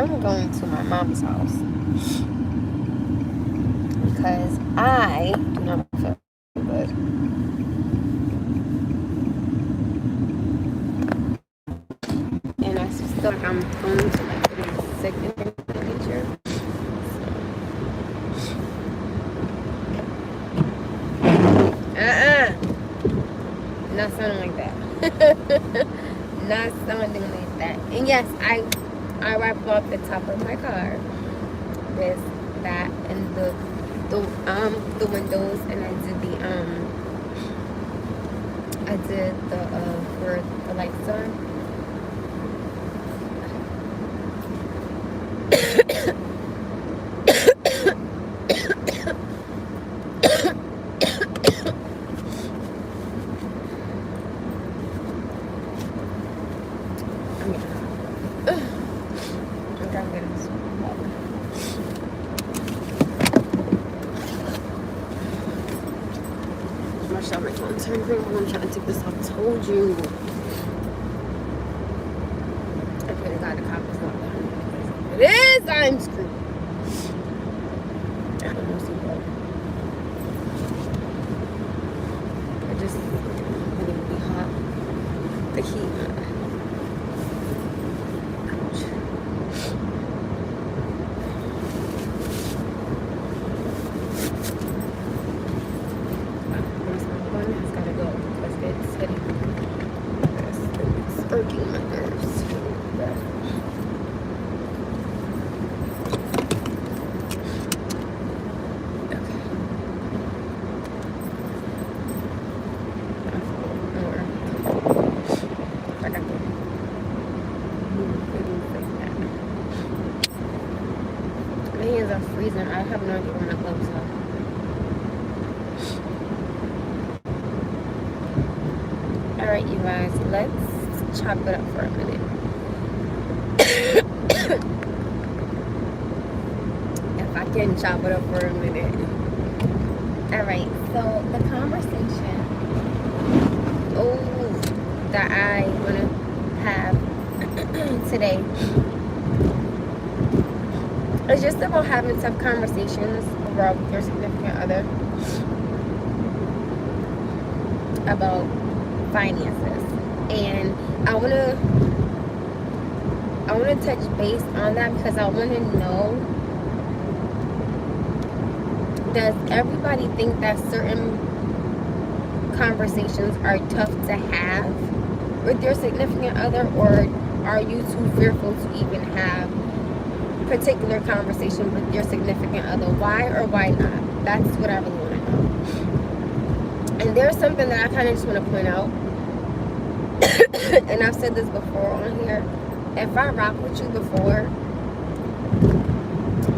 I'm going to my mom's house because I do not feel good. And I feel like I'm prone to like getting sick and things of that nature. Not sounding like that. Not sounding like that. And yes, I wiped off the top of my car. This, that, and the windows, and I did the where the lights are. My stomach won't turn around. I'm trying to take this off. I told you. I pray to God the cop is not behind me. It is. I'm screwed. I don't know, see what. I just really hot. The heat. Ouch. Irking my nerves. Okay. I got the my hands are freezing. I have no idea where my gloves are. Alright, you guys, let's chop it up for a minute. If I can chop it up for a minute. Alright, so the conversation that I want to have today is just about having tough conversations overall with your significant other about finances. And I wanna touch base on that because I wanna know, does everybody think that certain conversations are tough to have with your significant other, or are you too fearful to even have particular conversation with your significant other? Why or why not? That's what I really want to know. And there's something that I kind of just want to point out. And I've said this before on here. If I rock with you before,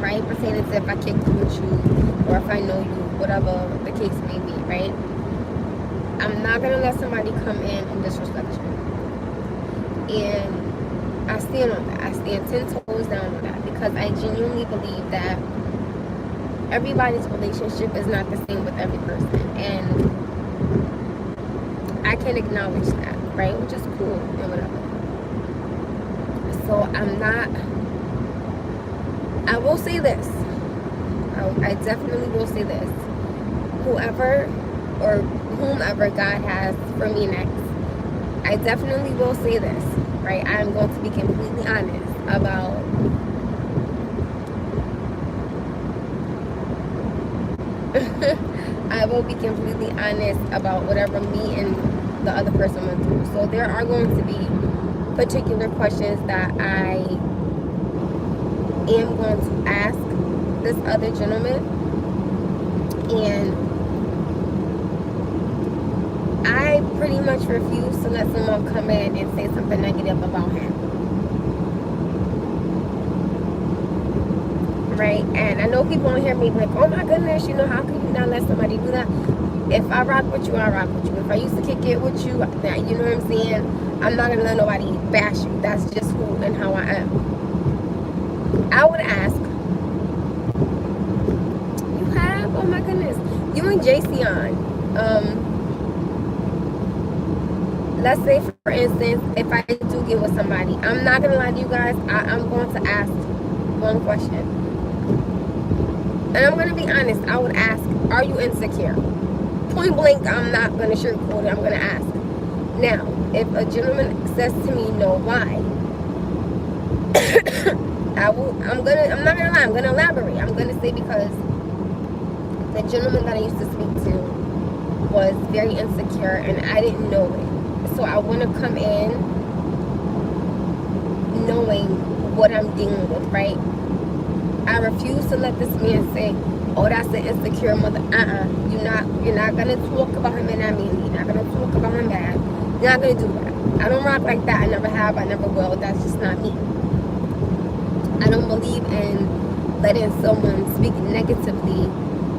right, pertaining to if I kick with you or if I know you, whatever the case may be, right, I'm not going to let somebody come in and disrespect you. And I stand on that. I stand 10 toes down on that because I genuinely believe that everybody's relationship is not the same with every person. And I can acknowledge that, right? Which is cool and whatever. So I will say this. I definitely will say this. Whoever or whomever God has for me next, I definitely will say this, right? I'm going to be completely honest about I will be completely honest about whatever me and the other person went through. So there are going to be particular questions that I am going to ask this other gentleman, and I pretty much refuse to let someone come in and say something negative about him. Right? And I know people on here may be like, oh my goodness, how can you not let somebody do that? If I rock with you, I rock with you. If I used to kick it with you, you know what I'm saying? I'm not going to let nobody bash you. That's just who and how I am. I would ask, you have? Oh my goodness. You and JC on. Let's say, for instance, if I do get with somebody, I'm not gonna lie to you guys, I'm going to ask one question. And I'm gonna be honest, I would ask, are you insecure? Point blank, I'm not gonna sugarcoat it, I'm gonna ask. Now, if a gentleman says to me, no, why? I'm not gonna lie, I'm gonna elaborate. I'm gonna say because the gentleman that I used to speak to was very insecure and I didn't know it. So I want to come in knowing what I'm dealing with, right? I refuse to let this man say, oh, that's an insecure mother. You're not gonna talk about him in that meaning. You're not gonna talk about him bad. You're not gonna do that. I don't rock like that. I never have, I never will. That's just not me. I don't believe in letting someone speak negatively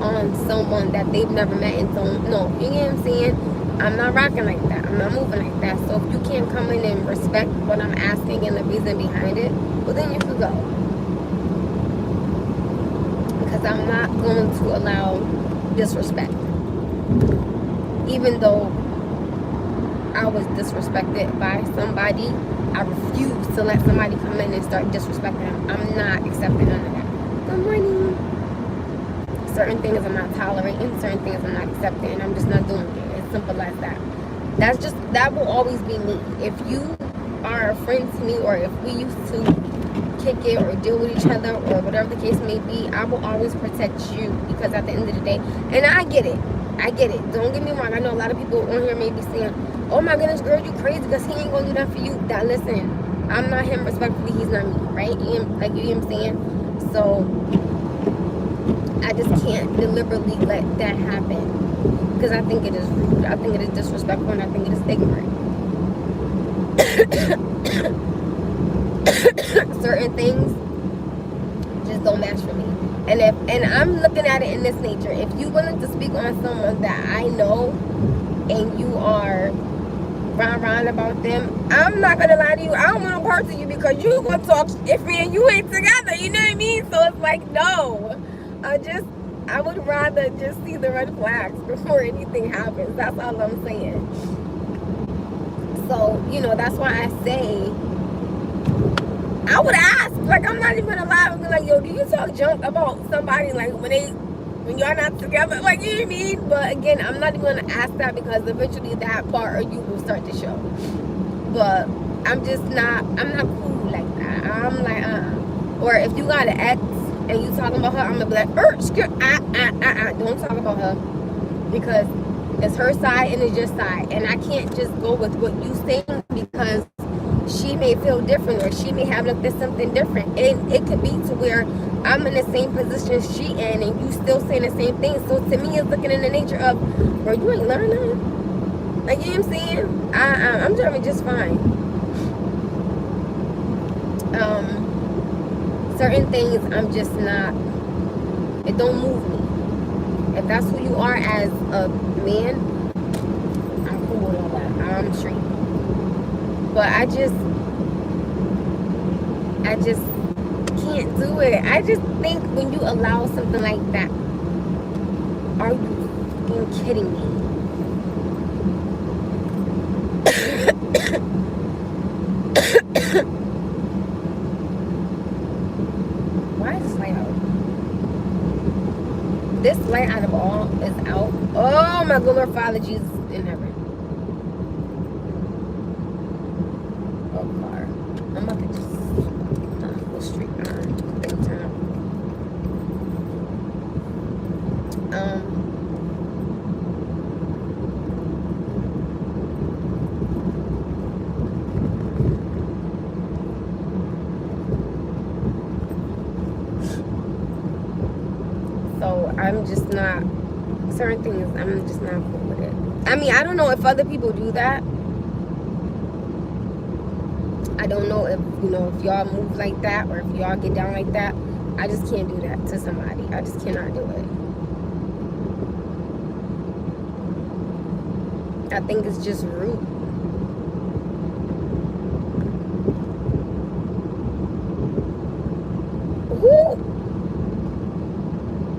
on someone that they've never met and don't know. You know what I'm saying? I'm not rocking like that. I'm not moving like that. So if you can't come in and respect what I'm asking and the reason behind it, well then you can go. Because I'm not going to allow disrespect. Even though I was disrespected by somebody, I refuse to let somebody come in and start disrespecting them. I'm not accepting none of that. Good morning. Certain things I'm not tolerating, certain things I'm not accepting, and I'm just not doing it. It's simple as that. That will always be me. If you are a friend to me, or if we used to kick it or deal with each other or whatever the case may be, I will always protect you, because at the end of the day, and I get it. Don't get me wrong. I know a lot of people on here may be saying, oh my goodness, girl, you crazy because he ain't gonna do that for you. That, listen, I'm not him, respectfully, he's not me, right? You know what I'm saying? So I just can't deliberately let that happen, because I think it is rude, I think it is disrespectful, and I think it is ignorant. Certain things just don't match for me. And I'm looking at it in this nature. If you willing to speak on someone that I know and you are round about them, I'm not gonna lie to you, I don't want no parts of you, because you gonna talk if me and you ain't together, you know what I mean? So it's like, no. I would rather just see the red flags before anything happens. That's all I'm saying. So, you know, that's why I say I would ask. Like, I'm not even gonna lie and be like, yo, do you talk junk about somebody like when y'all not together? Like, you know what I mean? But again, I'm not even gonna ask that, because eventually that part of you will start to show. But I'm not cool like that. I'm like, Or if you got an ex and you talking about her, I'm gonna be like, don't talk about her, because it's her side and it's your side, and I can't just go with what you saying, because she may feel different, or she may have looked at something different, and it could be to where I'm in the same position she in, and you still saying the same thing. So to me, it's looking in the nature of, bro, you ain't learning. Like, you know what I'm saying? I'm driving just fine. Certain things I'm just not, it don't move me. If that's who you are as a man, I'm cool with all that. I'm straight. But I just can't do it. I just think when you allow something like that, are you kidding me? Why is this light out? This light out of all is out. Oh my good Lord, Father Jesus in heaven. Oh, car. I'm about to just go straight on. Big time. So I'm just not, certain things, I'm just not cool with it. I mean, I don't know if other people do that. I don't know if, you know, if y'all move like that, or if y'all get down like that. I just can't do that to somebody. I just cannot do it. I think it's just rude. Who?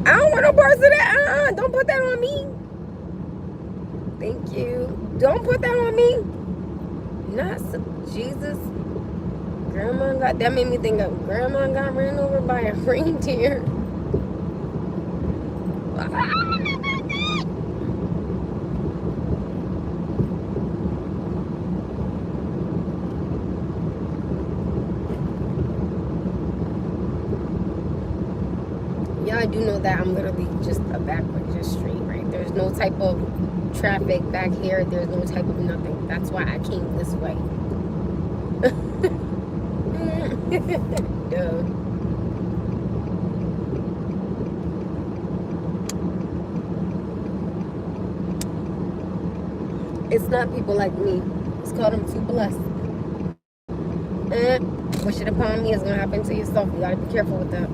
I don't want no parts of that. Don't put that on me. Thank you. Don't put that on me. Not Jesus. Grandma got, that made me think of grandma got ran over by a reindeer. Y'all do know that I'm literally just a backward, just straight, right? There's no type of traffic back here. There's no type of nothing. That's why I came this way. Duh. It's not people like me. It's called them too blessed. Wish it upon me is gonna happen to yourself. You gotta be careful with that.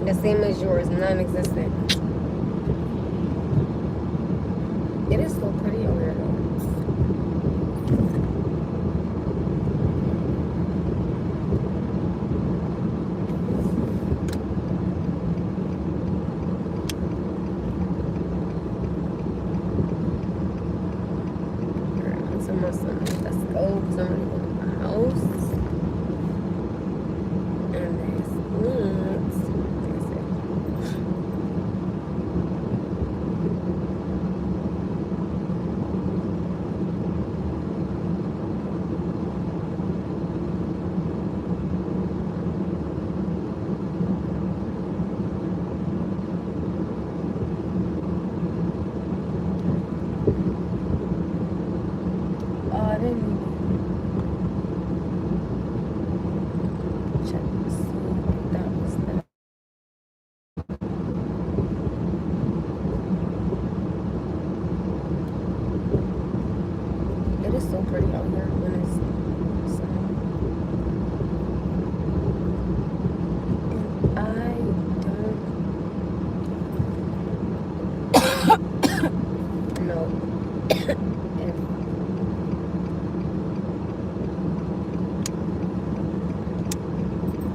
The same as yours, non-existent. It is so pretty over there though. Let's go. Somebody go to the house. And there's next. There's it. Oh, I didn't check to see if that was that. It is so pretty out here when it's sun. And I don't know if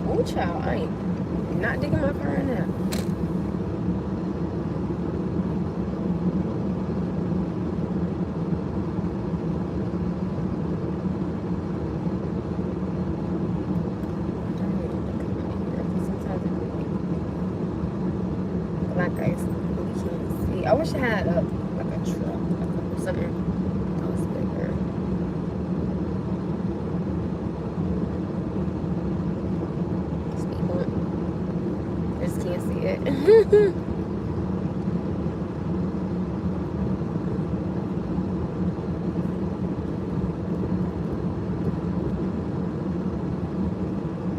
oh child, I ain't not digging my car in there. Black ice, really can't see. I wish I had a like a truck, something that was bigger. Speed bump. I just can't see it.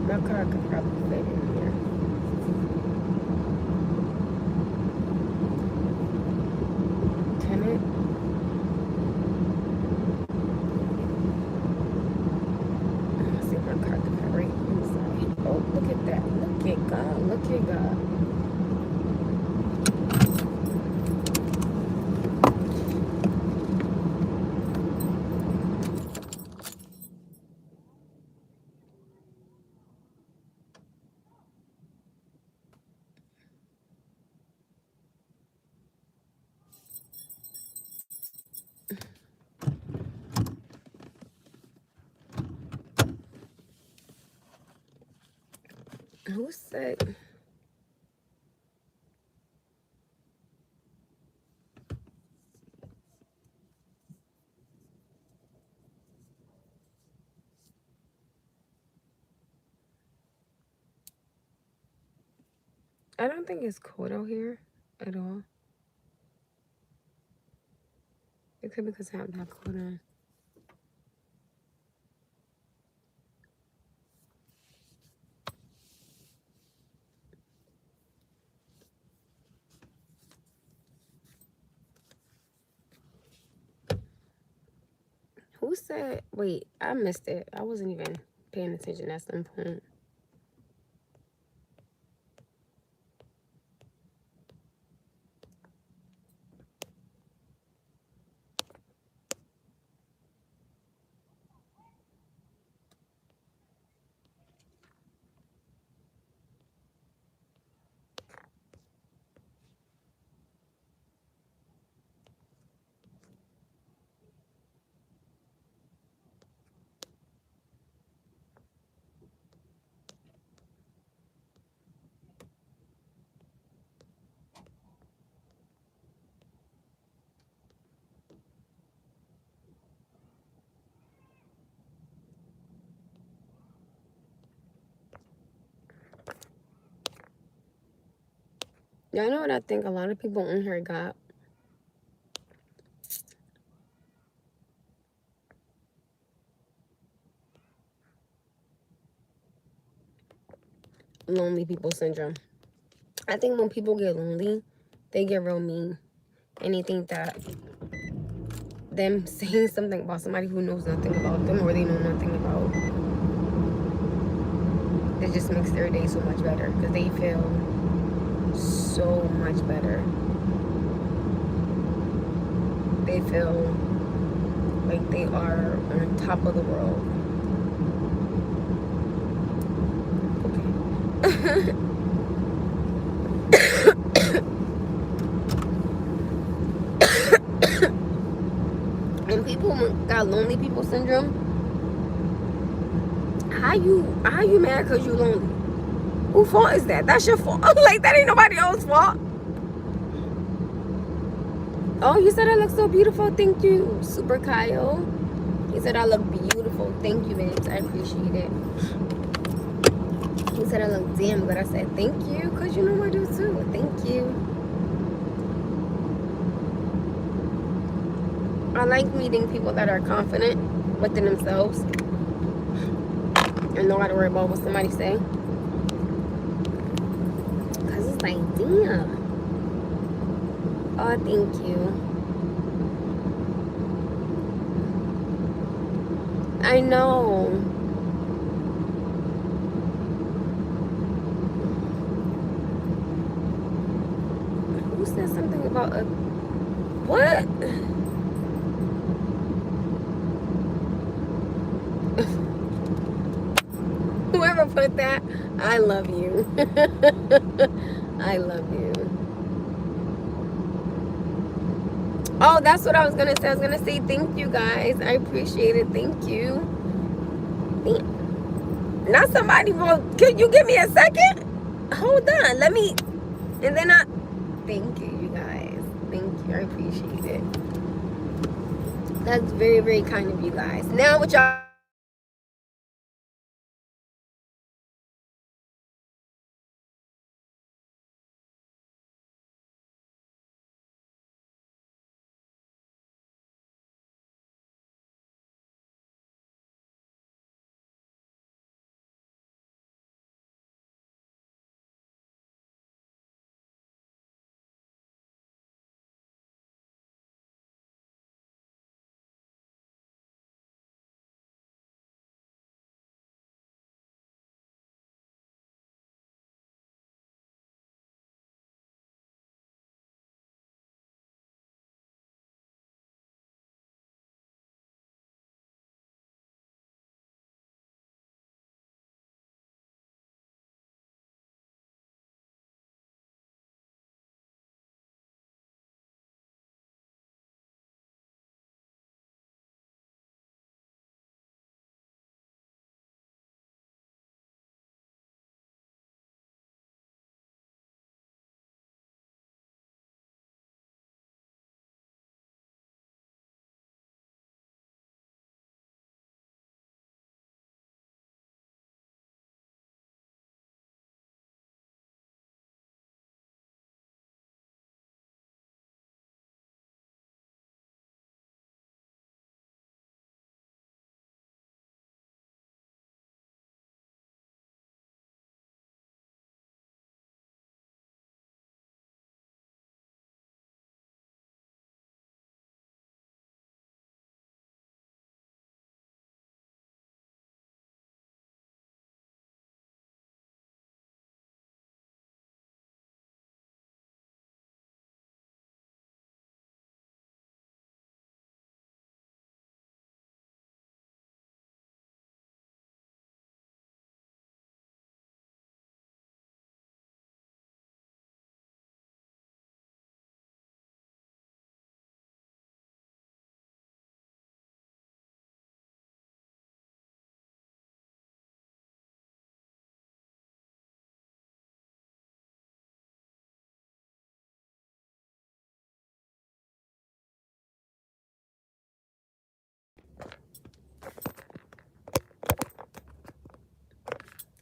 My car could probably fit in here. Can it? Let's see if my car could fit right inside. Oh, look at that. Look at God. Look at God. Who said? I don't think it's cold out here at all. It could be because I have that coat on. Who said? Wait, I missed it. I wasn't even paying attention at some point. Y'all know what I think a lot of people on here got? Lonely people syndrome. I think when people get lonely, they get real mean. And they think that them saying something about somebody who knows nothing about them or they know nothing about, it just makes their day so much better because they feel so much better. They feel like they are on top of the world. Okay. And people got lonely people syndrome. How you mad because you lonely? Who fault is that? That's your fault. Like, that ain't nobody else's fault. Oh, you said I look so beautiful. Thank you, Super Kyle. He said I look beautiful. Thank you, Vince. I appreciate it. He said I look damn good. I said thank you, because you know I do too. Thank you. I like meeting people that are confident within themselves and know how to worry about what somebody say. Because it's like, damn. Oh, thank you. I know. Who said something about a... What? Whoever put that, I love you. I love you. Oh, that's what I was gonna say. I was gonna say thank you guys. I appreciate it. Thank you. Not somebody wrote, could you give me a second? Hold on. Let me, and then I, thank you, you guys. Thank you. I appreciate it. That's very, very kind of you guys. Now what y'all...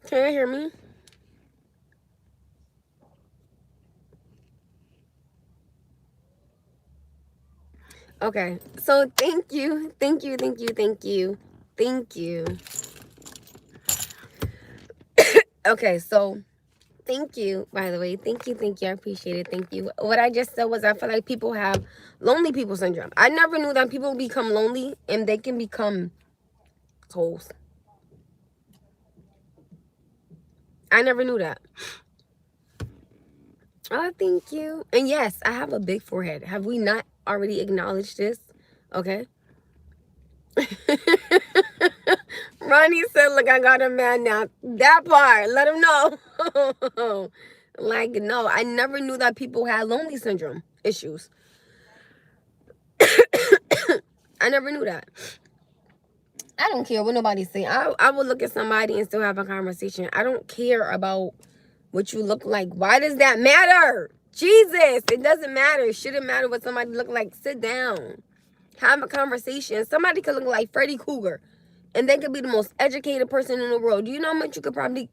Can you hear me? Okay, so thank you. Okay, so thank you, by the way. Thank you. I appreciate it. Thank you. What I just said was I feel like people have lonely people syndrome. I never knew that people become lonely and they can become souls. I never knew that. Oh, thank you. And yes, I have a big forehead. Have we not already acknowledged this? Okay. Ronnie said, look, I got a man now. That part, let him know. Like, no, I never knew that people had lonely syndrome issues. I never knew that. I don't care what nobody say. I will look at somebody and still have a conversation. I don't care about what you look like. Why does that matter? Jesus, it doesn't matter. It shouldn't matter what somebody look like. Sit down. Have a conversation. Somebody could look like Freddy Krueger, and they could be the most educated person in the world. Do you know how much you could probably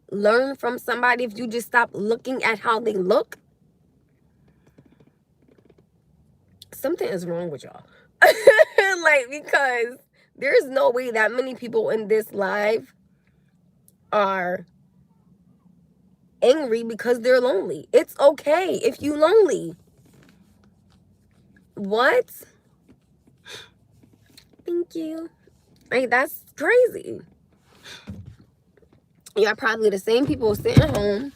learn from somebody if you just stop looking at how they look? Something is wrong with y'all. Like, because there's no way that many people in this live are angry because they're lonely. It's okay if you lonely. What? Thank you. Like, that's crazy. Y'all probably the same people sitting home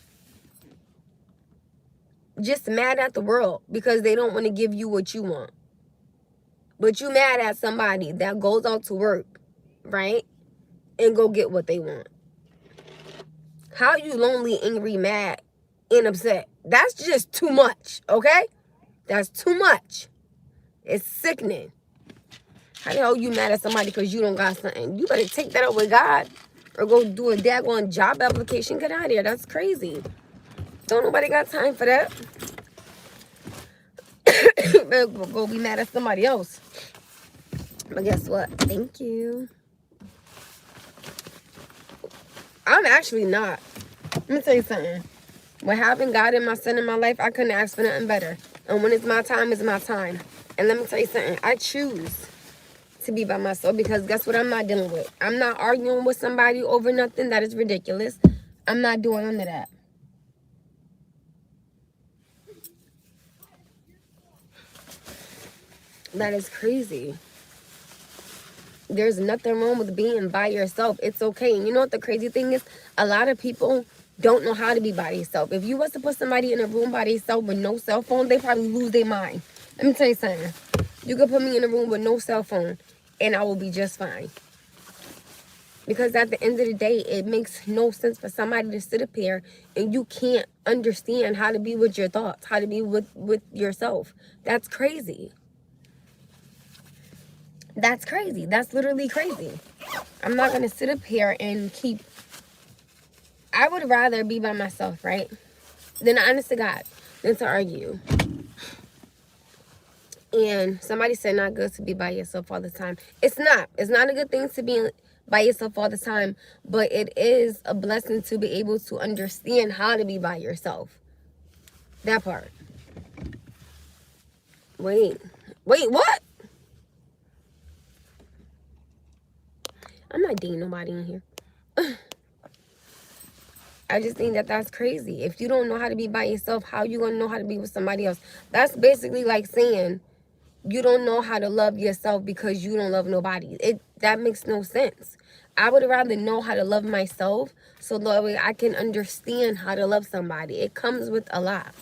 just mad at the world because they don't want to give you what you want. But you mad at somebody that goes out to work, right? And go get what they want. How you lonely, angry, mad, and upset? That's just too much, okay? That's too much. It's sickening. How the hell you mad at somebody because you don't got something? You better take that up with God or go do a daggone job application. Get out of here. That's crazy. Don't nobody got time for that. Better go be mad at somebody else. But guess what? Thank you. I'm actually not. Let me tell you something. With having God and my son in my life, I couldn't ask for nothing better. And when it's my time, it's my time. And let me tell you something. I choose to be by myself because guess what I'm not dealing with? I'm not arguing with somebody over nothing. That is ridiculous. I'm not doing none of that. That is crazy. There's nothing wrong with being by yourself. It's okay. And you know what the crazy thing is? A lot of people don't know how to be by themselves. If you was to put somebody in a room by themselves with no cell phone, they probably lose their mind. Let me tell you something. You could put me in a room with no cell phone and I will be just fine. Because at the end of the day, it makes no sense for somebody to sit up here and you can't understand how to be with your thoughts, how to be with yourself. That's crazy. That's crazy. That's literally crazy. I'm not going to sit up here and keep... I would rather be by myself, right? Than honest to God, than to argue. And somebody said not good to be by yourself all the time. It's not. It's not a good thing to be by yourself all the time. But it is a blessing to be able to understand how to be by yourself. That part. Wait, what? I'm not dating nobody in here. I just think that that's crazy. If you don't know how to be by yourself, how you going to know how to be with somebody else? That's basically like saying you don't know how to love yourself because you don't love nobody. That makes no sense. I would rather know how to love myself so that way I can understand how to love somebody. It comes with a lot.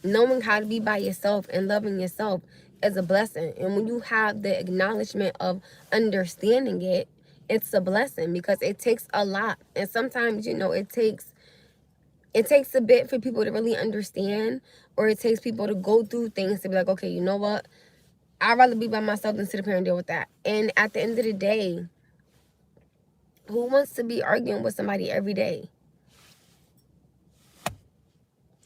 Knowing how to be by yourself and loving yourself is a blessing. And when you have the acknowledgement of understanding it, it's a blessing because it takes a lot. And sometimes, you know, it takes a bit for people to really understand, or it takes people to go through things to be like, okay, you know what? I'd rather be by myself than sit up here and deal with that. And at the end of the day, who wants to be arguing with somebody every day?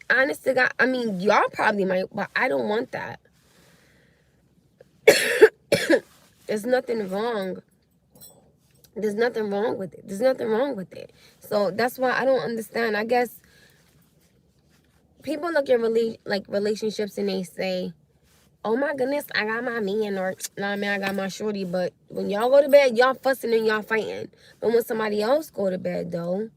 Honest to God, I mean, y'all probably might, but I don't want that. There's nothing wrong. There's nothing wrong with it. There's nothing wrong with it. So that's why I don't understand. I guess people look at relationships and they say, oh my goodness, I got my man, or nah, man, I got my shorty. But when y'all go to bed, y'all fussing and y'all fighting. But when somebody else go to bed, though,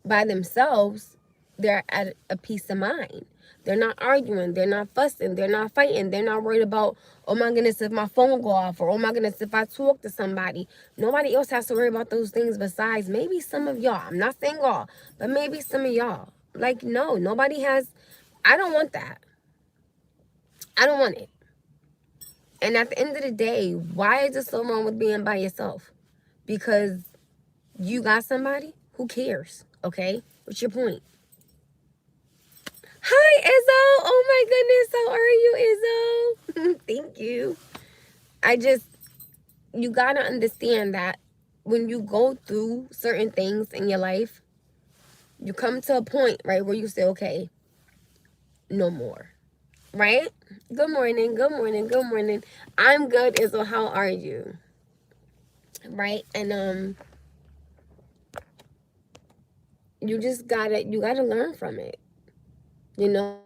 by themselves, they're at a peace of mind. They're not arguing. They're not fussing. They're not fighting. They're not worried about, oh my goodness, if my phone will go off, or oh my goodness, if I talk to somebody. Nobody else has to worry about those things besides maybe some of y'all. I'm not saying all, but maybe some of y'all. Like, no, nobody has. I don't want that. I don't want it. And at the end of the day, why is it so wrong with being by yourself? Because you got somebody? Who cares? Okay? What's your point? Hi, Izzo. Oh my goodness. How are you, Izzo? Thank you. You gotta understand that when you go through certain things in your life, you come to a point, right, where you say, okay, no more. Right? Good morning. Good morning. Good morning. I'm good, Izzo. How are you? Right? And you gotta learn from it. You know?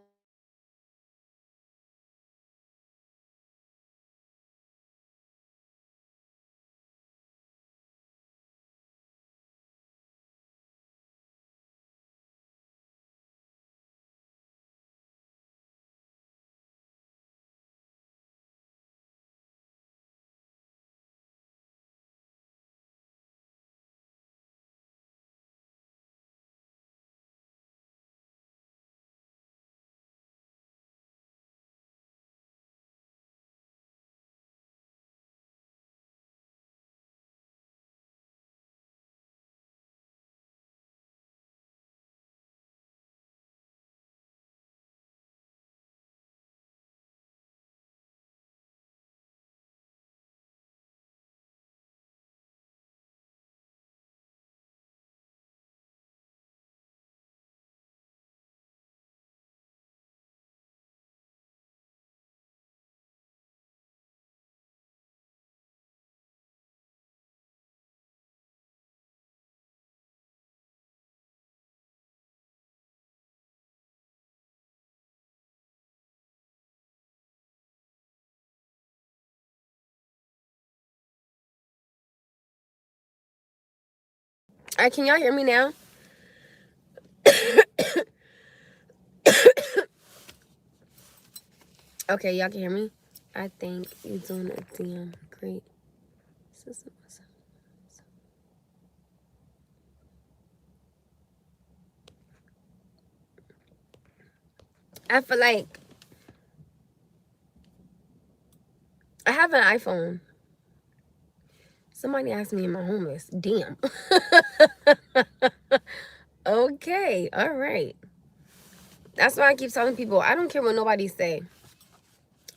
All right, can y'all hear me now? Okay, y'all can hear me? I think you're doing a damn great system. I feel like I have an iPhone. Somebody asked me, am I homeless? Damn. Okay, all right. That's why I keep telling people, I don't care what nobody say.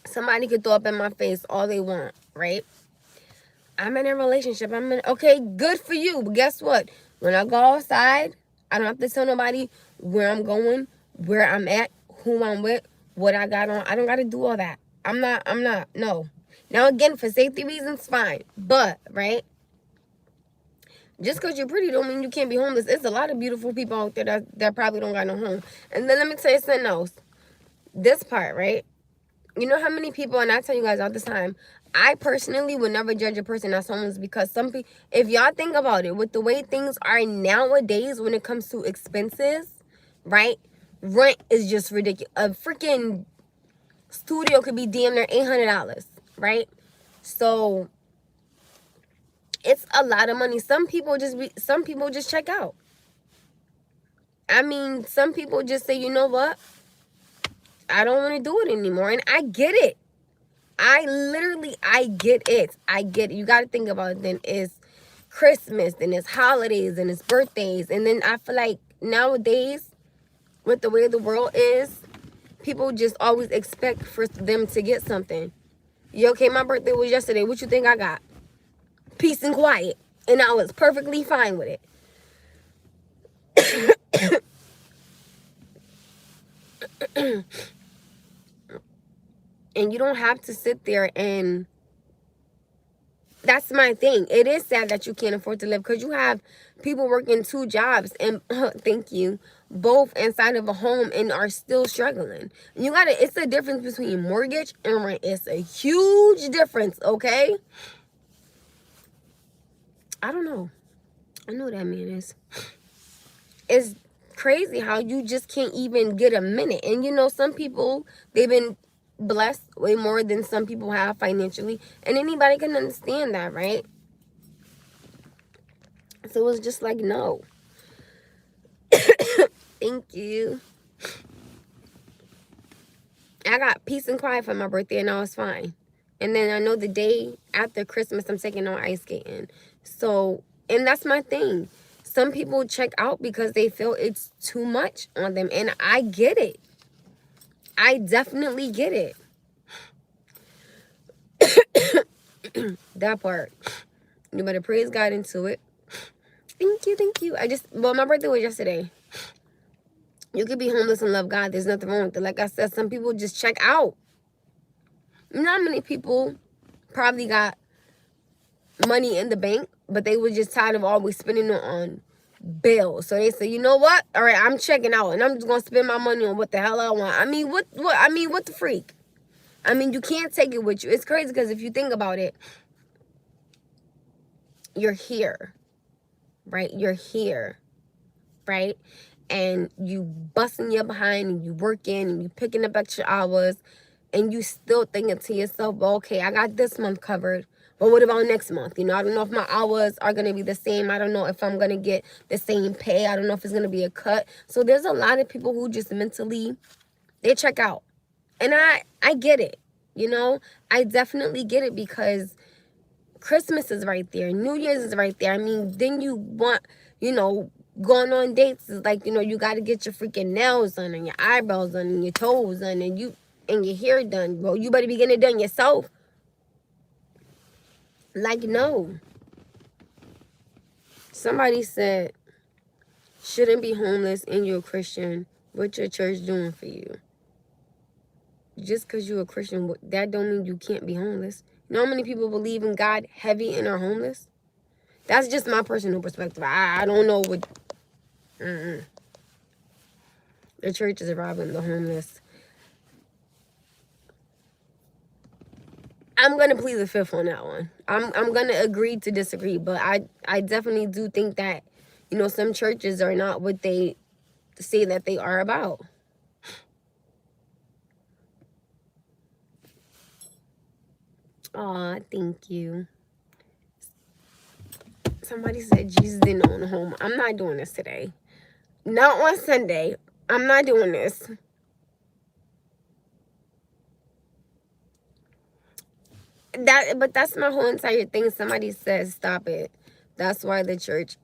Somebody could throw up in my face all they want, right? I'm in a relationship. Okay, good for you. But guess what? When I go outside, I don't have to tell nobody where I'm going, where I'm at, who I'm with, what I got on. I don't got to do all that. No. Now, again, for safety reasons, fine. But, right? Just because you're pretty don't mean you can't be homeless. There's a lot of beautiful people out there that probably don't got no home. And then let me tell you something else. This part, right? You know how many people, and I tell you guys all the time, I personally would never judge a person that's homeless, because some people, if y'all think about it, with the way things are nowadays when it comes to expenses, right? Rent is just ridiculous. A freaking studio could be damn near $800, right? So it's a lot of money. Some people just check out. I mean, some people just say, you know what? I don't want to do it anymore. And I get it. I get it. I get it. You got to think about it. Then it's Christmas, then it's holidays, and it's birthdays. And then I feel like nowadays, with the way the world is, people just always expect for them to get something. Okay, my birthday was yesterday. What you think I got? Peace and quiet. And I was perfectly fine with it. And you don't have to sit there and That's my thing. It is sad that you can't afford to live because you have people working 2 jobs and thank you, both inside of a home and are still struggling. You gotta, it's the difference between mortgage and rent. It's a huge difference, okay? I don't know. I know what that man is. It's crazy how you just can't even get a minute. And you know, some people, they've been blessed way more than some people have financially. And anybody can understand that, right? So it was just like, no. Thank you. I got peace and quiet for my birthday and I was fine. And then I know the day after Christmas, I'm taking on ice skating. So, and that's my thing. Some people check out because they feel it's too much on them. And I get it. I definitely get it. That part. You better praise God into it. Thank you, thank you. Well, my birthday was yesterday. You could be homeless and love God. There's nothing wrong with it. Like I said, some people just check out. You know how many people probably got money in the bank, but they were just tired of always spending it on bills. So they say, you know what? All right, I'm checking out, and I'm just gonna spend my money on what the hell I want. I mean, what the freak? I mean, you can't take it with you. It's crazy because if you think about it, you're here, right? You're here, right? And you busting your behind, and you working, and you picking up extra hours, and you still thinking to yourself, well, okay, I got this month covered. But what about next month? You know, I don't know if my hours are going to be the same. I don't know if I'm going to get the same pay. I don't know if it's going to be a cut. So there's a lot of people who just mentally, they check out. And I get it. You know, I definitely get it because Christmas is right there. New Year's is right there. I mean, then you want, you know, going on dates is like, you know, you got to get your freaking nails done and your eyebrows done and your toes done and your hair done. Well, you better be getting it done yourself. Like, no. Somebody said, shouldn't be homeless and you're a Christian. What your church doing for you? Just because you're a Christian, that don't mean you can't be homeless. You know how many people believe in God heavy and are homeless? That's just my personal perspective. I don't know what... The church is robbing the homeless. I'm going to plead the fifth on that one. I'm going to agree to disagree. But I definitely do think that, you know, some churches are not what they say that they are about. Aw, thank you. Somebody said Jesus didn't own a home. I'm not doing this today. Not on Sunday. I'm not doing this. But that's my whole entire thing. Somebody says stop it. That's why the church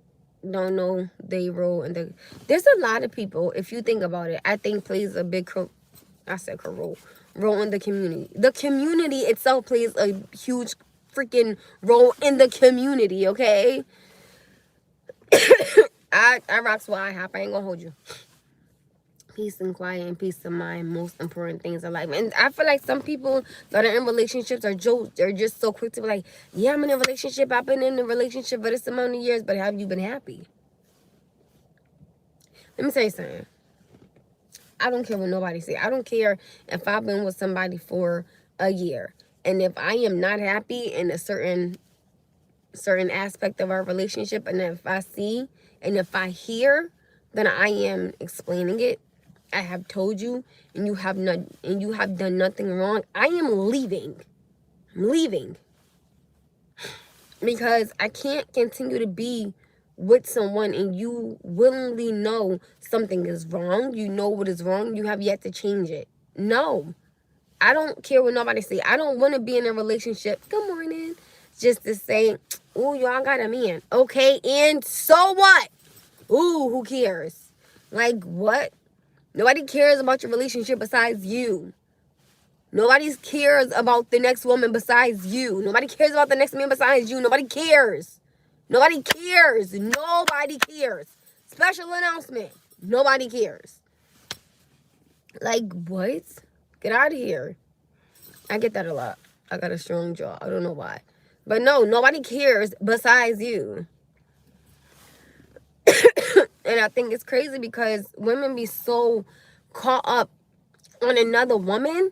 don't know they role in the... There's a lot of people, if you think about it, I think plays a big role in the community. The community itself plays a huge freaking role in the community, okay? I rocks what I have. I ain't gonna hold you. Peace and quiet and peace of mind, most important things in life. And I feel like some people that are in relationships are just so quick to be like, yeah, I'm in a relationship. I've been in a relationship for this amount of years, but have you been happy? Let me tell you something. I don't care what nobody say. I don't care if I've been with somebody for a year. And if I am not happy in a certain aspect of our relationship, and if I see and if I hear, then I am explaining it. I have told you, and you have done nothing wrong. I am leaving. I'm leaving. Because I can't continue to be with someone and you willingly know something is wrong. You know what is wrong. You have yet to change it. No. I don't care what nobody say. I don't want to be in a relationship. Good morning. Just to say, ooh, y'all got a man. Okay, and so what? Ooh, who cares? Like, what? Nobody cares about your relationship besides you. Nobody cares about the next woman besides you. Nobody cares about the next man besides you. Nobody cares. Nobody cares. Nobody cares. Special announcement. Nobody cares. Like, what? Get out of here. I get that a lot. I got a strong jaw. I don't know why. But no, nobody cares besides you. And I think it's crazy because women be so caught up on another woman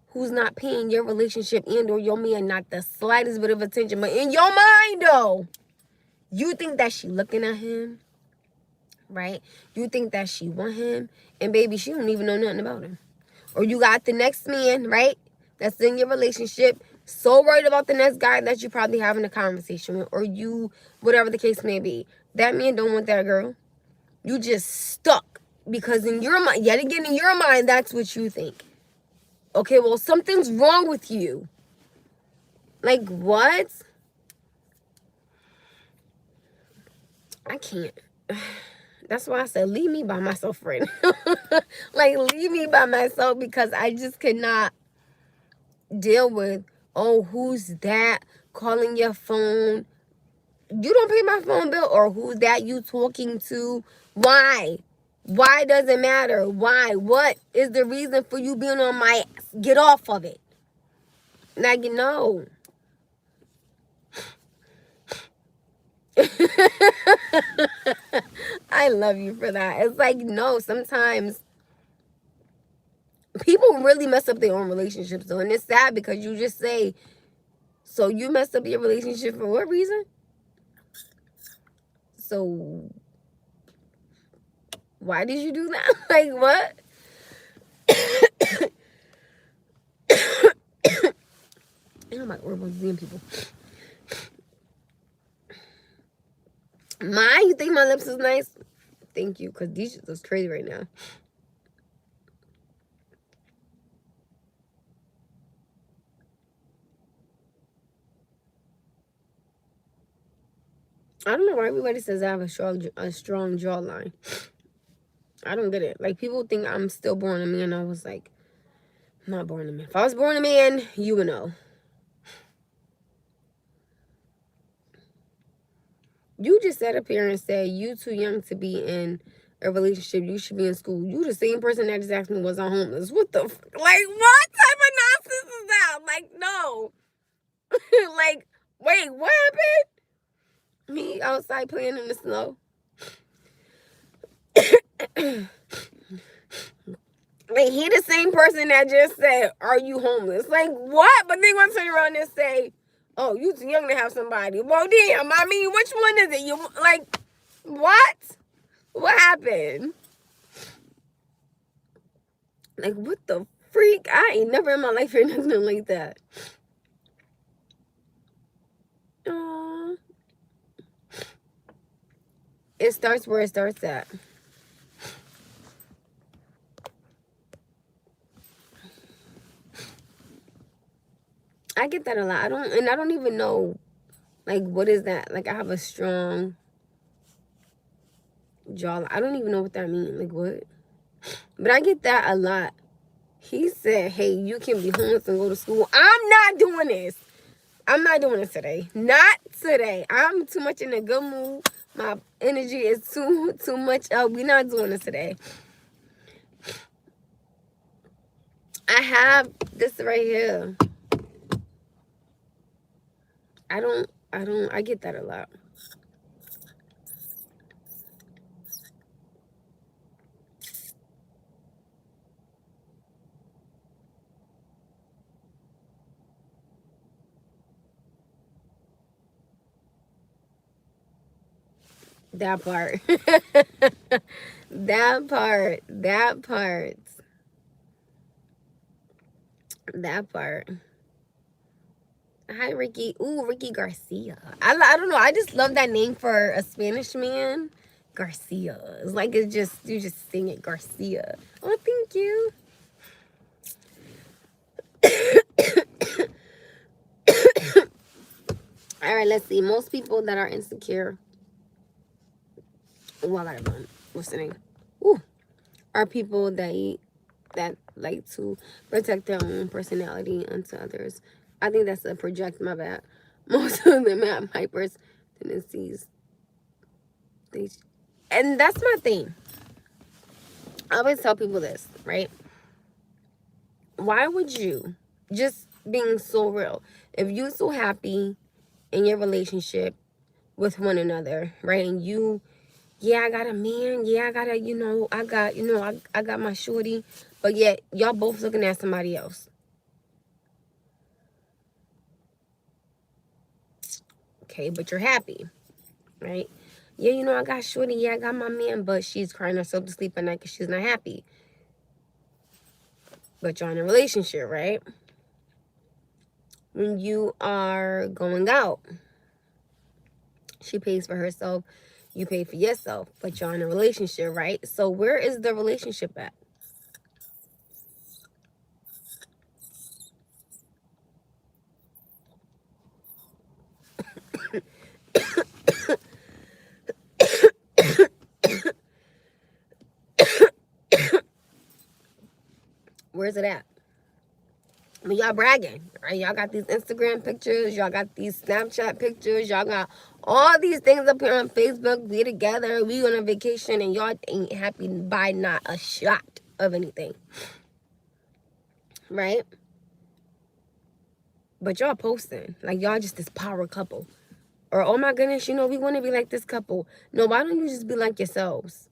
who's not paying your relationship and or your man not the slightest bit of attention. But in your mind, though, you think that she looking at him, right? You think that she want him, and baby, she don't even know nothing about him. Or you got the next man, right, that's in your relationship, so worried about the next guy that you probably having a conversation with, or you, whatever the case may be. That man don't want that girl. You just stuck because in your mind, yet again, in your mind, that's what you think. Okay, well, something's wrong with you. Like, what? I can't. That's why I said, leave me by myself, friend. Like, leave me by myself because I just cannot deal with, oh, who's that calling your phone? You don't pay my phone bill, or who's that you talking to? Why? Why does it matter? Why? What is the reason for you being on my ass? Get off of it. Like, no. I love you for that. It's like, no, sometimes people really mess up their own relationships, though. And it's sad because you just say, so you messed up your relationship for what reason? So why did you do that? Like, what? Oh my God, damn people. You think my lips is nice? Thank you, because these shit is crazy right now. I don't know why everybody says I have a strong jawline. I don't get it. Like, people think I'm still born a man. I was like, I'm not born a man. If I was born a man, you would know. You just sat up here and said you too young to be in a relationship. You should be in school. You the same person that just asked me was I homeless. What the like? What type of nonsense is that? Like, no. Like, wait, what happened? Me outside playing in the snow. Like, he the same person that just said, "Are you homeless?" Like, what? But they want to turn around and say, "Oh, you too young to have somebody." Well, damn. I mean, which one is it? You like, what? What happened? Like, what the freak? I ain't never in my life heard nothing like that. Aww. It starts where it starts at. I get that a lot. I don't even know, like, what is that? Like, I have a strong jaw. I don't even know what that means. Like, what? But I get that a lot. He said, hey, you can be homeless and go to school. I'm not doing this. I'm not doing this today. Not today. I'm too much in a good mood. My energy is too much up. We're not doing this today. I have this right here. I get that a lot. That part. That part. That part. That part. Hi, Ricky. Ooh, Ricky Garcia. I don't know. I just love that name for a Spanish man. Garcia. It's like it's just, you just sing it, Garcia. Oh, thank you. All right, let's see. Most people that are insecure, well, I don't know. What's the name? Ooh, are people that like to protect their own personality unto others. I think that's a project, my bad. Most of them have hypers tendencies. And that's my thing. I always tell people this, right? Why would you, just being so real, if you're so happy in your relationship with one another, right? And you, yeah, I got a man, yeah, I got a, I got my shorty, but yet y'all both looking at somebody else. Okay, but you're happy, right? Yeah, I got shorty, yeah, I got my man, but she's crying herself to sleep at night because she's not happy. But you're in a relationship, right? When you are going out, she pays for herself, you pay for yourself, but you're in a relationship, right? So where is the relationship at? Where's it at? I mean, y'all bragging, right? Y'all got these Instagram pictures. Y'all got these Snapchat pictures. Y'all got all these things up here on Facebook. We together. We on a vacation. And y'all ain't happy by not a shot of anything. Right? But y'all posting. Like, y'all just this power couple. Or, oh my goodness, we want to be like this couple. No, why don't you just be like yourselves?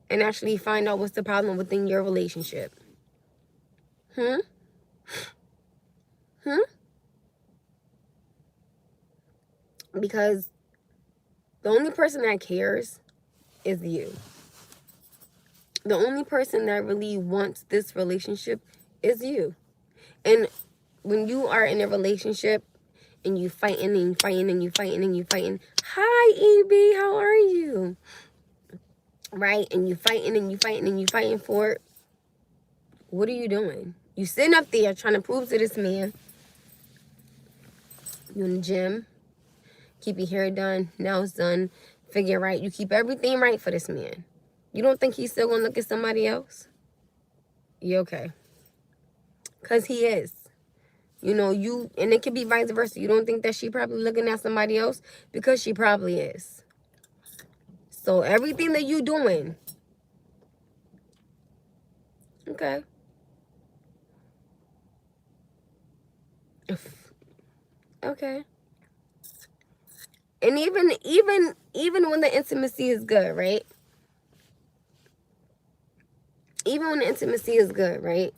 And actually find out what's the problem within your relationship. Hmm? Because the only person that cares is you. The only person that really wants this relationship is you. And when you are in a relationship and you fighting and you fighting and you fighting and you fighting, hi EB, how are you? Right? And you fighting and you fighting and you fighting for it. What are you doing? You sitting up there trying to prove to this man. You in the gym, keep your hair done, nails done, figure right. You keep everything right for this man. You don't think he's still gonna look at somebody else? You okay? Because he is. And it could be vice versa. You don't think that she probably looking at somebody else? Because she probably is. So everything that you doing, okay. Okay. And even when the intimacy is good, right? Even when the intimacy is good, right?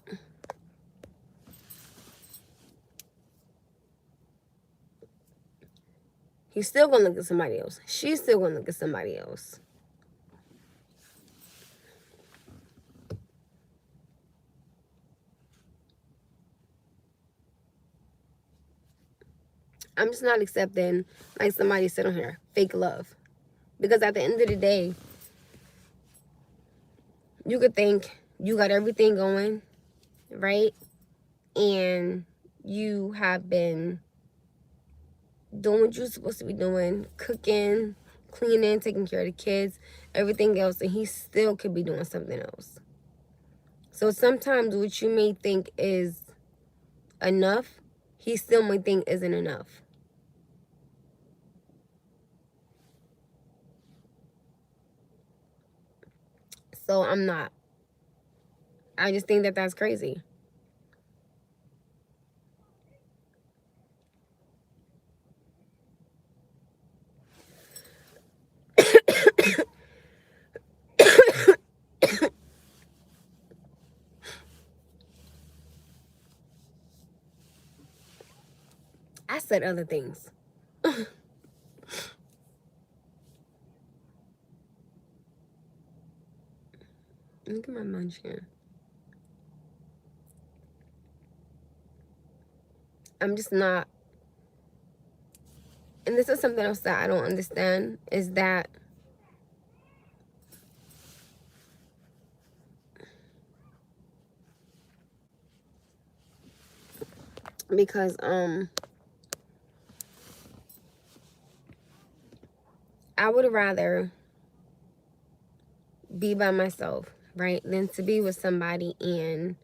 He's still gonna look at somebody else. She's still gonna look at somebody else. I'm just not accepting, like somebody said on here, fake love. Because at the end of the day, you could think you got everything going, right? And you have been doing what you're supposed to be doing, cooking, cleaning, taking care of the kids, everything else, and he still could be doing something else. So sometimes what you may think is enough, he still may think isn't enough. So I'm not. I just think that that's crazy. I said other things. Look at my munchkin. I'm just not. And this is something else that I don't understand, is that because I would rather be by myself, right, than to be with somebody and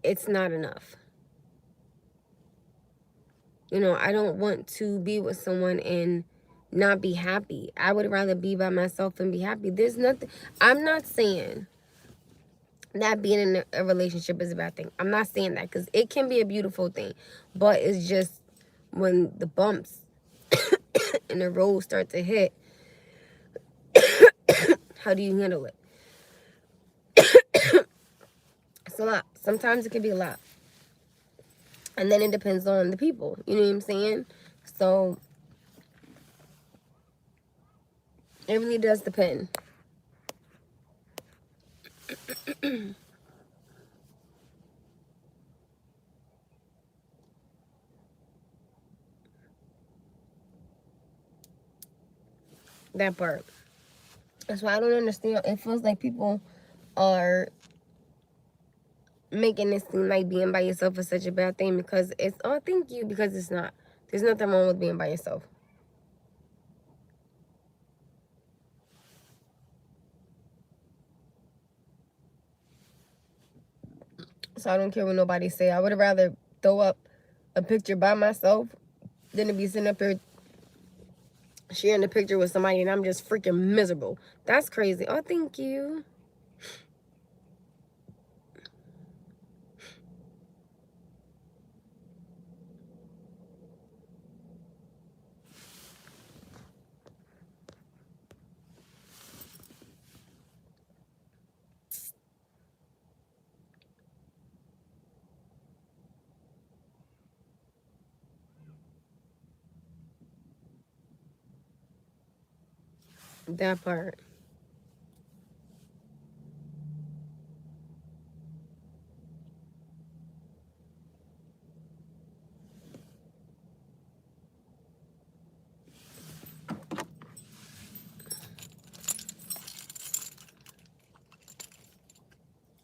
it's not enough. I don't want to be with someone and not be happy. I would rather be by myself and be happy. There's nothing. I'm not saying that being in a relationship is a bad thing. I'm not saying that, because it can be a beautiful thing. But it's just when the bumps and the road start to hit, how do you handle it? It's a lot. Sometimes it can be a lot. And then it depends on the people. You know what I'm saying? So it really does depend. That part. That's why I don't understand. It feels like people are making this seem like being by yourself is such a bad thing, because it's, oh, thank you, because it's not. There's nothing wrong with being by yourself. So I don't care what nobody say. I would rather throw up a picture by myself than to be sitting up here sharing a picture with somebody and I'm just freaking miserable. That's crazy. Oh, thank you. That part.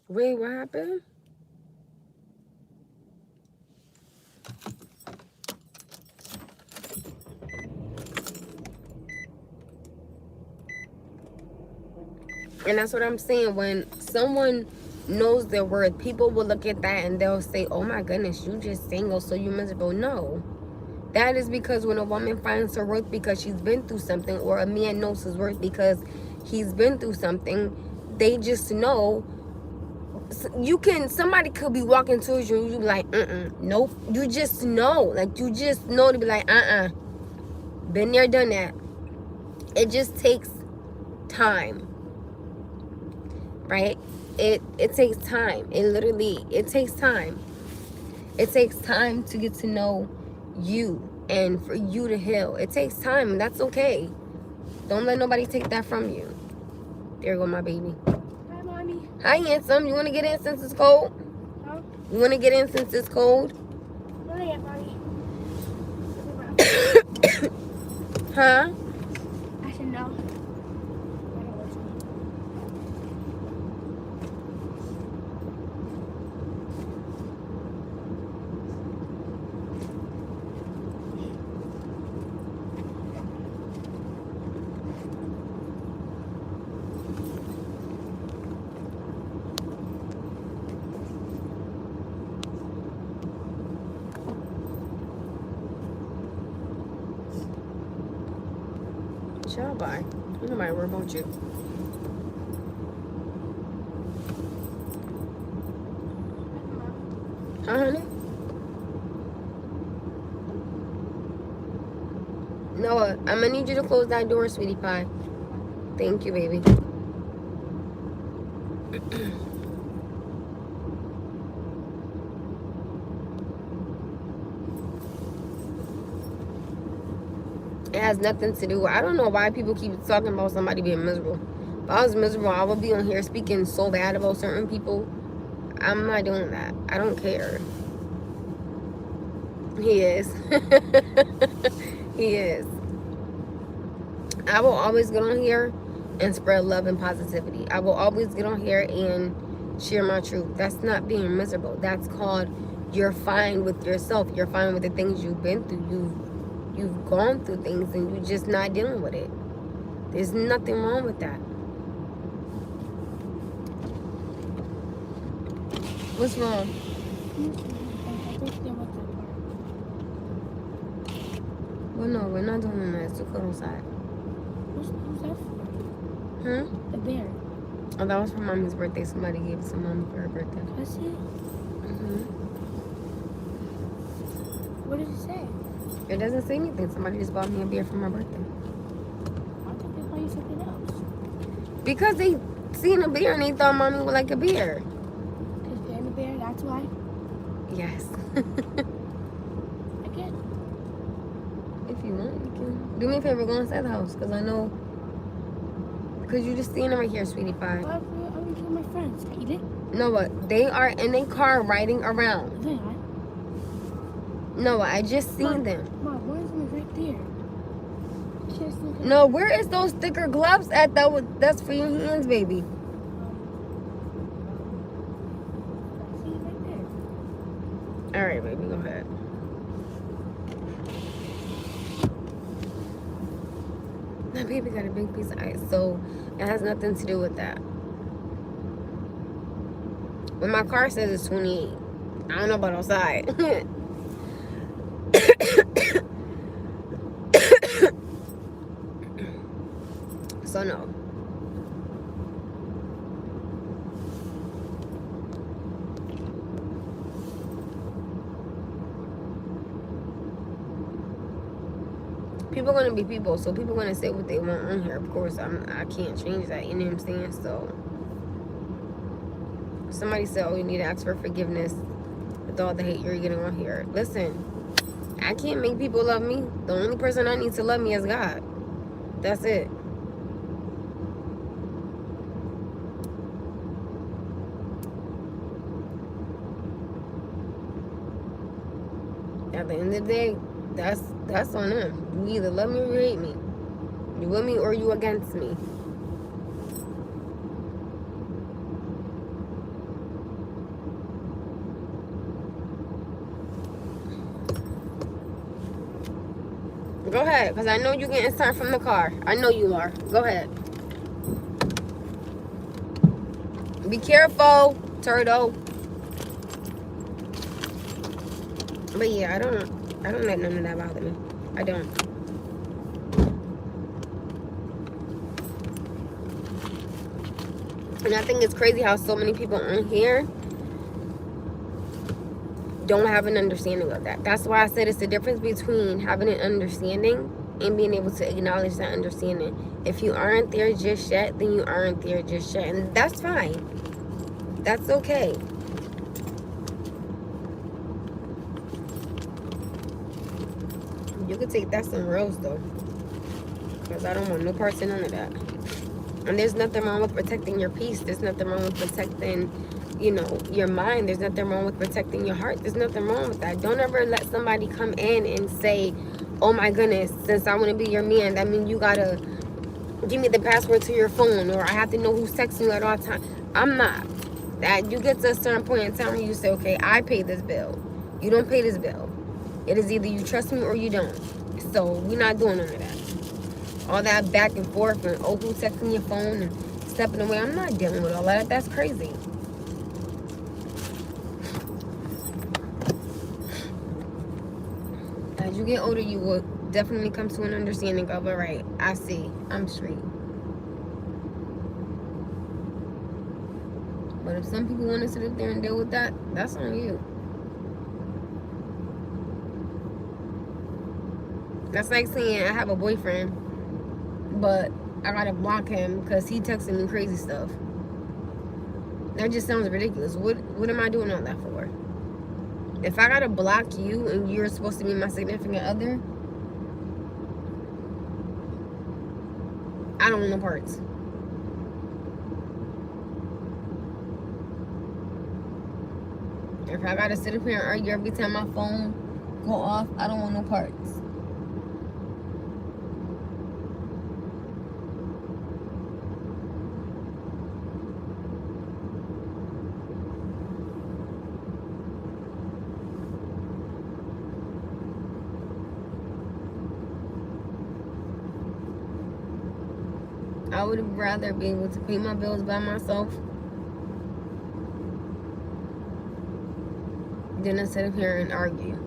Wait, what happened? And that's what I'm saying. When someone knows their worth, people will look at that and they'll say, oh my goodness, you just single, so you miserable. No. That is because when a woman finds her worth because she's been through something, or a man knows his worth because he's been through something, they just know. Somebody could be walking towards you and you be like, nope. You just know. Like, you just know to be like, been there, done that. It just takes time. Right? It takes time. It takes time. It takes time to get to know you and for you to heal. It takes time, and that's okay. Don't let nobody take that from you. There go my baby. Hi, Mommy. Hi, handsome. You want to get in since it's cold? Huh? You want to get in since it's cold? Not yet, Mommy. Huh? I said no. Chill, bye. You know my word about you. Huh, honey? Noah, I'm gonna need you to close that door, sweetie pie. Thank you, baby. It has nothing to do. I don't know why people keep talking about somebody being miserable. If I was miserable, I would be on here speaking so bad about certain people. I'm not doing that. I don't care. He is. He is. I will always get on here and spread love and positivity. I will always get on here and share my truth. That's not being miserable. That's called you're fine with yourself. You're fine with the things you've been through. You've gone through things and you're just not dealing with it. There's nothing wrong with that. What's wrong? Well, no, we're not doing that. It's too cold outside. Who's that for? Hmm? The bear. Oh, that was for Mommy's birthday. Somebody gave it to Mommy for her birthday. That's it? Mm-hmm. What did it say? It doesn't say anything. Somebody just bought me a beer for my birthday. Why can't they buy you something else? Because they seen a beer and they thought mommy would like a beer. Because you're in the bear, that's why? Yes. I get it. If you want, you can. Do me a favor, go inside the house. Because I know. Because you're just standing right here, sweetie pie. Why are we with my friends? Eat it? No, what? They are in a car riding around. They are. No, I just seen them. Mom, one of them is right there. No, where is those thicker gloves at? That's for your hands, baby. See it right there. All right, baby, go ahead. My baby got a big piece of ice, so it has nothing to do with that. When my car says it's 28, I don't know about outside. So no. People are gonna be people, so people are gonna say what they want on here. Of course, I can't change that. You know what I'm saying? So somebody said, "Oh, you need to ask for forgiveness with all the hate you're getting on here." Listen, I can't make people love me. The only person I need to love me is God. That's it. At the end of the day, that's on them. You either love me or you hate me. You with me or you against me. Go ahead, because I know you're getting started from the car. I know you are. Go ahead. Be careful, turtle. But yeah, I don't let none of that bother me. I don't. And I think it's crazy how so many people on here don't have an understanding of that. That's why I said it's the difference between having an understanding and being able to acknowledge that understanding. If you aren't there just yet, then you aren't there just yet. And that's fine. That's okay. You could take that some rose though, because I don't want no parts in none of that. And there's nothing wrong with protecting your peace. There's nothing wrong with protecting, you know, your mind. There's nothing wrong with protecting your heart. There's nothing wrong with that. Don't ever let somebody come in and say, "Oh my goodness, since I want to be your man, that means you gotta give me the password to your phone, or I have to know who's texting you at all times." I'm not. That you get to a certain point in time where you say, "Okay, I pay this bill. You don't pay this bill. It is either you trust me or you don't." So we're not doing none of that. All that back and forth and who's texting your phone and stepping away. I'm not dealing with all that. That's crazy. As you get older, you will definitely come to an understanding of, all right, I see, I'm straight. But if some people want to sit up there and deal with that, that's on you. That's like saying I have a boyfriend, but I gotta block him because he texting me crazy stuff. That just sounds ridiculous. What am I doing all that for? If I gotta block you and you're supposed to be my significant other, I don't want no parts. If I gotta sit up here and argue every time my phone go off, I don't want no parts. I would rather be able to pay my bills by myself than to sit up here and argue.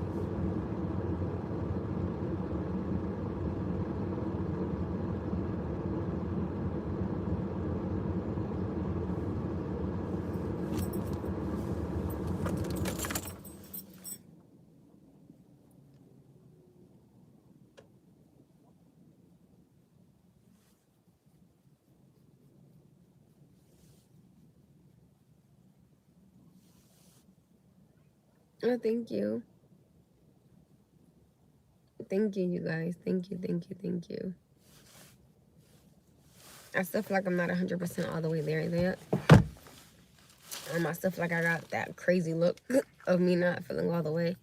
Oh, thank you. Thank you, you guys. Thank you, thank you, thank you. I still feel like I'm not 100% all the way there yet. I still feel like I got that crazy look of me not feeling all the way.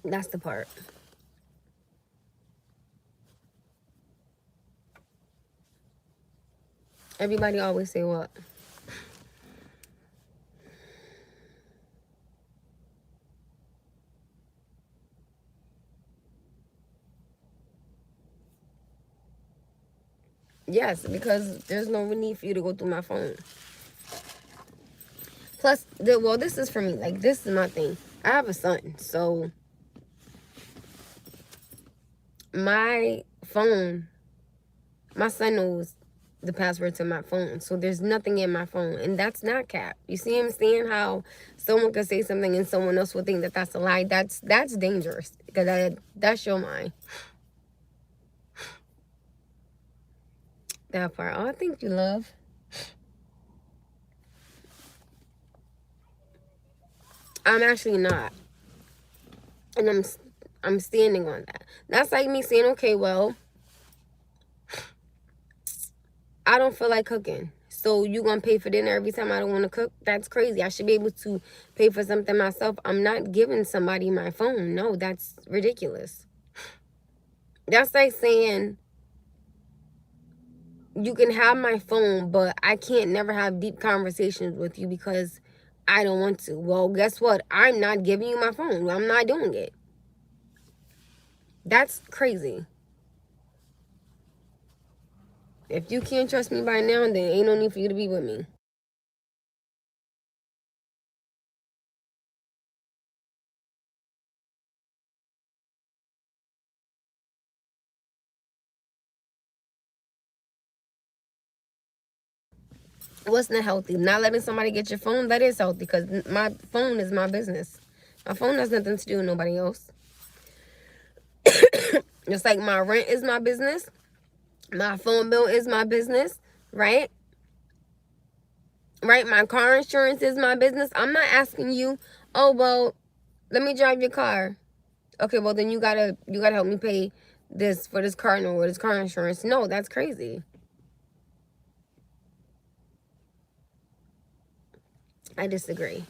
That's the part. Everybody always say what? Yes, because there's no need for you to go through my phone. Plus, well, this is for me. Like, this is my thing. I have a son, so my phone, my son knows the password to my phone, so there's nothing in my phone, and that's not cap. You see him saying how someone could say something and someone else would think that that's a lie? That's dangerous, because that's your mind. That part. Oh, thank you, love. I'm actually not, and I'm standing on that. That's like me saying, okay, well, I don't feel like cooking, so you gonna pay for dinner every time I don't want to cook? That's crazy. I should be able to pay for something myself. I'm not giving somebody my phone. No, that's ridiculous. That's like saying you can have my phone, but I can't never have deep conversations with you because I don't want to. Well, guess what? I'm not giving you my phone. I'm not doing it. That's crazy. If you can't trust me by now, then ain't no need for you to be with me. What's not healthy? Not letting somebody get your phone? That is healthy, because my phone is my business. My phone has nothing to do with nobody else. Just like my rent is my business, my phone bill is my business, right? Right? My car insurance is my business. I'm not asking you, oh, well, let me drive your car. Okay, well, then you gotta help me pay this for this car note or this car insurance. No, that's crazy. I disagree.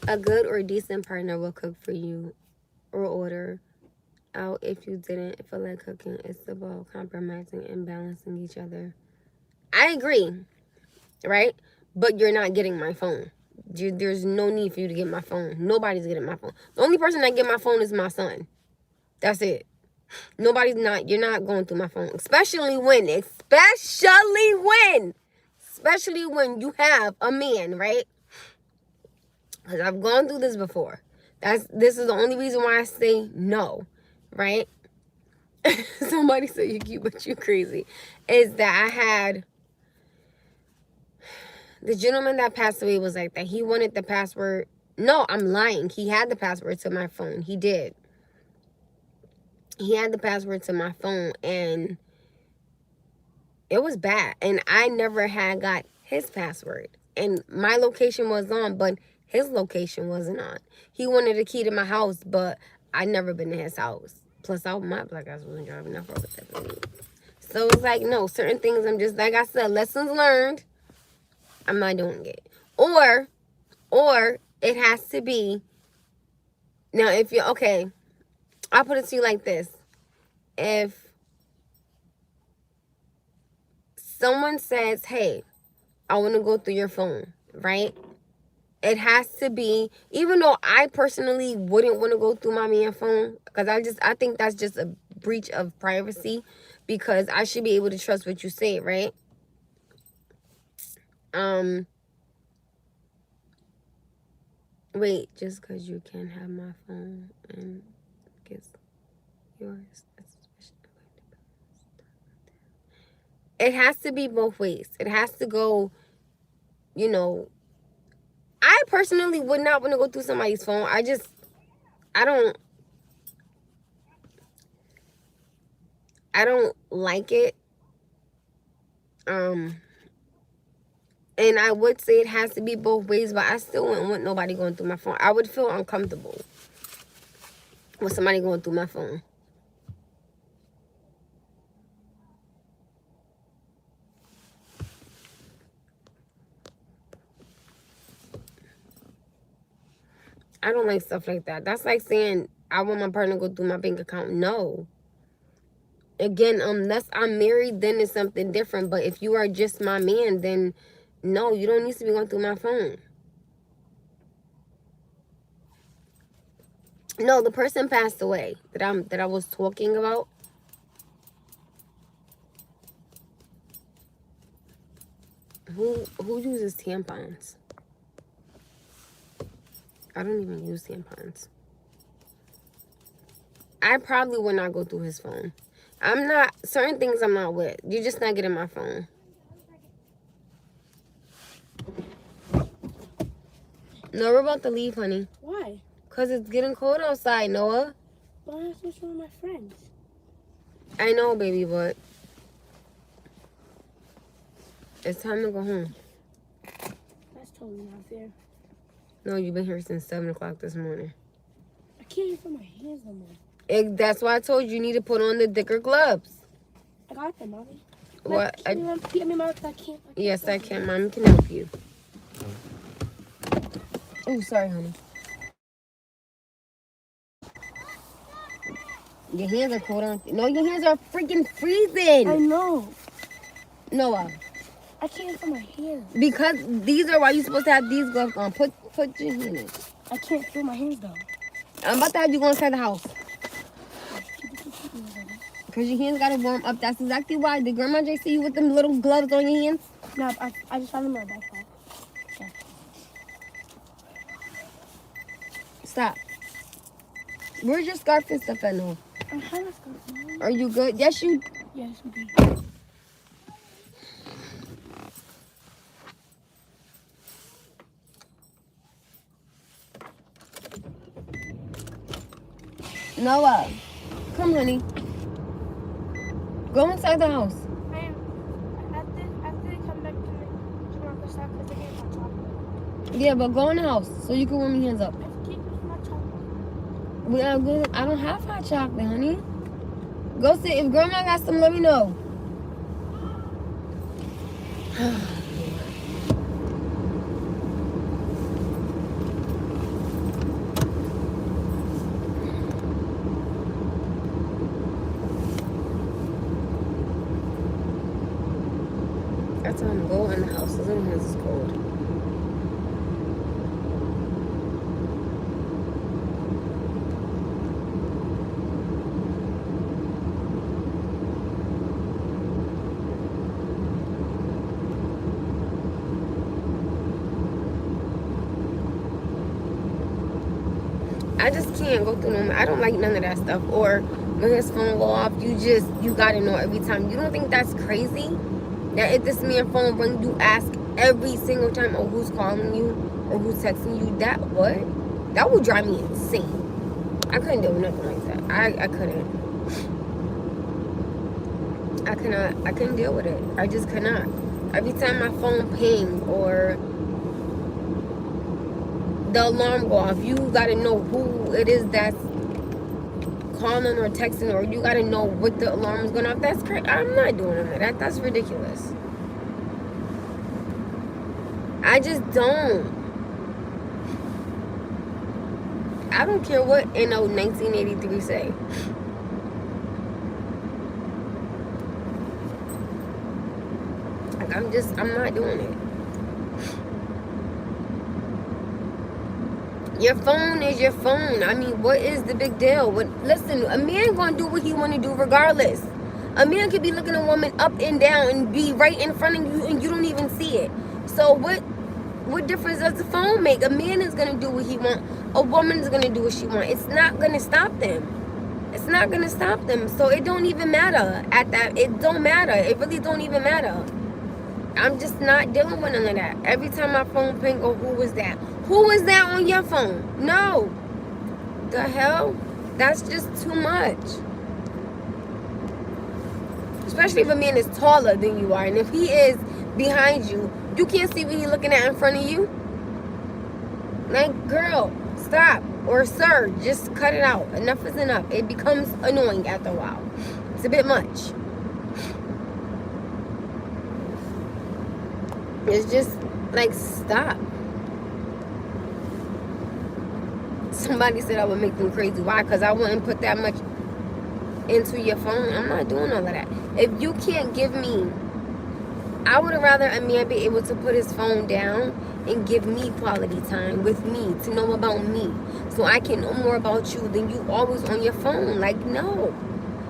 A good or decent partner will cook for you or order out if you didn't feel like cooking. It's about compromising and balancing each other. I agree, right? But you're not getting my phone. There's no need for you to get my phone. Nobody's getting my phone. The only person that get my phone is my son. That's it. You're not going through my phone. Especially when you have a man, right? Because I've gone through this before. This is the only reason why I say no, right? Somebody said you cute, but you crazy. Is that I had the gentleman that passed away was like that. He wanted the password. No, I'm lying. He had the password to my phone. He did. He had the password to my phone, and it was bad. And I never had got his password. And my location was on, but his location wasn't on. He wanted a key to my house, but I never been to his house. Plus, my black ass wasn't driving that far with that thing. So it's like, no, certain things I'm just, like I said, lessons learned. I'm not doing it. Or it has to be, now if you're, okay, I'll put it to you like this. If someone says, hey, I want to go through your phone, right? It has to be, even though I personally wouldn't want to go through my man's phone, because I think that's just a breach of privacy, because I should be able to trust what you say, right? Wait, just because you can have my phone and get yours. It has to be both ways. It has to go, you know, I personally would not want to go through somebody's phone. I don't like it. And I would say it has to be both ways, but I still wouldn't want nobody going through my phone. I would feel uncomfortable with somebody going through my phone. I don't like stuff like that. That's like saying I want my partner to go through my bank account. No. Again, unless I'm married, then it's something different. But if you are just my man, then no, you don't need to be going through my phone. No, the person passed away that I was talking about. Who uses tampons? I don't even use tampons. I probably would not go through his phone. I'm not, certain things I'm not with. You're just not getting my phone. No, we're about to leave, honey. Why? Because it's getting cold outside, Noah. But I'm supposed to with my friends. I know, baby, but it's time to go home. That's totally not fair. No, you've been here since 7 o'clock this morning. I can't even feel my hands no more. That's why I told you need to put on the thicker gloves. I got them, Mommy. What? Mommy, I can't. Yes, I can. Mommy can help you. Oh, sorry, honey. Your hands are cold, aren't they? No, your hands are freaking freezing. I know. Noah. I can't feel my hands. Because these are why you're supposed to have these gloves on. Put your hand in. I can't feel my hands though. I'm about to have you go inside the house. Because your hands got to warm up. That's exactly why. Did Grandma J see you with them little gloves on your hands? No, I just found them in my backpack. Okay. Stop. Where's your scarf and stuff at now? I have a scarf, Mommy. Are you good? Yes, you. Yes, we do. Noah. Come, honey. Go inside the house. I am. After they come back to Morocco stop because they can't hot chocolate. Yeah, but go in the house so you can warm your hands up. I have to keep hot chocolate. Well, I don't have hot chocolate, honey. Go sit. If Grandma got some, let me know. I told him go in the house. His little hands is cold. I just can't go through them. I don't like none of that stuff. Or when his phone go off, you gotta know every time. You don't think that's crazy? That if this man phone ring, you ask every single time, oh, who's calling you or who's texting you? That what? That would drive me insane. I couldn't do nothing like that. I couldn't. I couldn't deal with it. I just could not. Every time my phone ping or the alarm go off, you gotta know who it is that's calling or texting, or you gotta know what the alarm is going off. That's crazy. I'm not doing that. That's ridiculous. I just don't. I don't care what NO 1983 say. Like, I'm not doing it. Your phone is your phone. I mean, what is the big deal? Listen, a man gonna do what he wanna do regardless. A man could be looking a woman up and down and be right in front of you and you don't even see it. So what difference does the phone make? A man is gonna do what he wants. A woman is gonna do what she wants. It's not gonna stop them. It's not gonna stop them. So it don't even matter at that. It don't matter. It really don't even matter. I'm just not dealing with none of that. Every time my phone ping, oh, who was that? Who was that on your phone? No. The hell? That's just too much. Especially if a man is taller than you are. And if he is behind you, you can't see what he's looking at in front of you. Like, girl, stop. Or sir, just cut it out. Enough is enough. It becomes annoying after a while. It's a bit much. It's just like, stop. Somebody said I would make them crazy. Why? Because I wouldn't put that much into your phone. I'm not doing all of that. If you can't give me, I would rather a man be able to put his phone down and give me quality time with me, to know about me, so I can know more about you than you always on your phone. Like, no.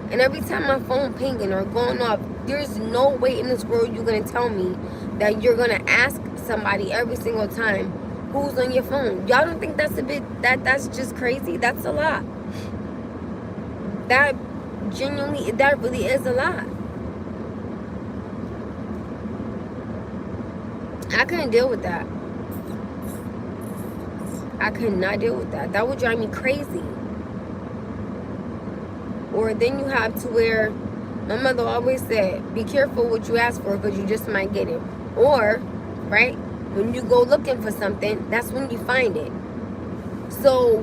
And every time my phone pinging or going off, there's no way in this world you're going to tell me that you're going to ask somebody every single time who's on your phone. Y'all don't think that's a bit, that's just crazy? That's a lot. That genuinely, that really is a lot. I couldn't deal with that. I could not deal with that. That would drive me crazy. Or then you have to where, my mother always said, be careful what you ask for because you just might get it. Or, right, when you go looking for something, that's when you find it. So,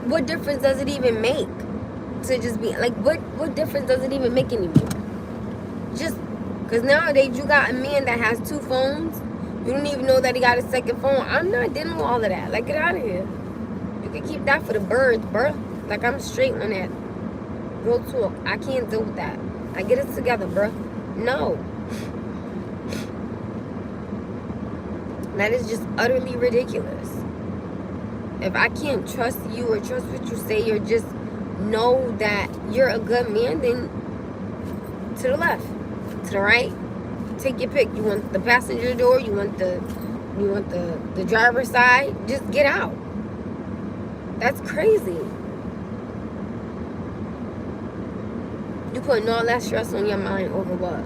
what difference does it even make to just be, like, what difference does it even make anymore? Just, because nowadays you got a man that has 2 phones. You don't even know that he got a second phone. I'm not dealing with all of that. Like, get out of here. You can keep that for the birds, bruh. Like, I'm straight on that. Real talk. I can't deal with that. I get it together, bruh. No. That is just utterly ridiculous. If I can't trust you or trust what you say or just know that you're a good man, then to the left, to the right, take your pick. You want the passenger door, you want the driver's side, just get out. That's crazy. You putting all that stress on your mind over what?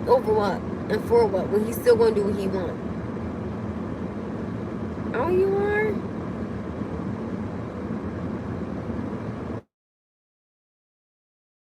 Over what? And for what? When he's still gonna do what he wants. Oh, you are?